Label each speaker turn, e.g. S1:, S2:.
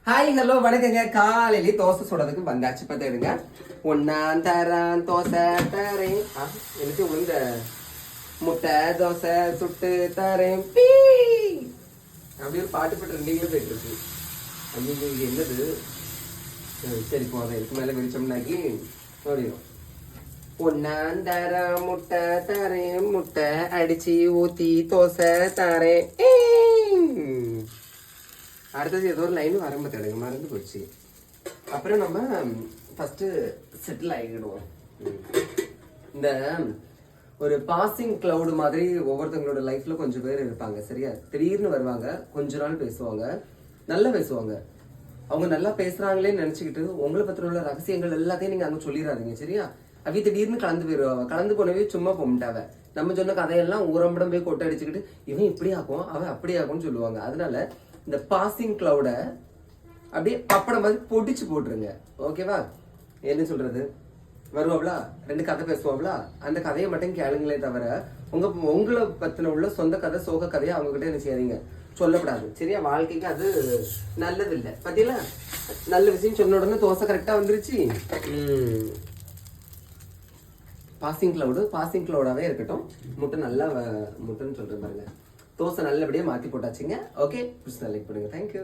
S1: Hi hello வணக்கங்க. காலையில தோசை சுடுறதுக்கு வந்தாச்சு. பார்த்துடுங்க. ஒன்னாம் தரம் தோசை தரேன். எனக்கு உளுந்த முட்டை தோசை சுட்டு தரேன் பீ அப்படி ஒரு பாட்டு போட்டு ரெண்டு போயிட்டு இருக்கு. ஐயோ இது என்னது? சரி போதும், இதுக்கு மேல வெளிச்சம்னாக்கி ஓடிடும். ஒன்னாம் தரம் முட்டை தரேன், முட்டை அடிச்சு ஊத்தி தோசை தரேன். அடுத்தது ஏதோ ஒரு லைன் வர மாட்டேங்க, மறந்து போச்சு. அப்புறம் நம்ம ஃபர்ஸ்ட் செட்டில் ஆகிடுவோம். இந்த ஒரு பாசிங் கிளவுடு மாதிரி ஒவ்வொருத்தவங்களோட லைஃப்ல கொஞ்சம் பேர் இருப்பாங்க. சரியா? திடீர்னு வருவாங்க, கொஞ்ச நாள் பேசுவாங்க, நல்லா பேசுவாங்க. அவங்க நல்லா பேசுறாங்களேன்னு நினைச்சுக்கிட்டு உங்களை பத்திர உள்ள ரகசியங்கள் எல்லாத்தையும் நீங்க அங்க சொல்லிடாதீங்க. சரியா? அவி திடீர்னு கலந்து போயிடுவாங்க. கலந்து போனவே சும்மா போட்டாவ. நம்ம சொன்ன கதையெல்லாம் ஊரம்படம் போய் கொட்டை அடிச்சுக்கிட்டு இவன் இப்படி ஆக்கும் அவன் அப்படி ஆக்கும்னு சொல்லுவாங்க. அதனால இந்த பாசிங் கிளவுட அப்படியே பப்படம் மாதிரி பொடிச்சு போட்டுருங்க. ஓகேவா? என்ன சொல்றது, வருவாங்களா, ரெண்டு கதை பேசுவாங்களா, அந்த கதையை மட்டும் கேளுங்களே தவிர உங்களை பத்தின உள்ள சொந்த கதை சோக கதையை அவங்க கிட்ட என்ன செய்யாதீங்க, சொல்லக்கூடாது. சரியா? வாழ்க்கைக்கு அது நல்லது இல்லை. பாத்தீங்களா? நல்ல விஷயம் சொன்ன உடனே தோசை கரெக்டா வந்துருச்சு. பாசிங் கிளவுடாவே இருக்கட்டும். முட்டை நல்லா முட்டைன்னு சொல்றேன் பாருங்க. தோசை நல்லபடியா மாத்தி போட்டாச்சுங்க. ஓகே, லைக் பண்ணுங்க. தேங்க்யூ.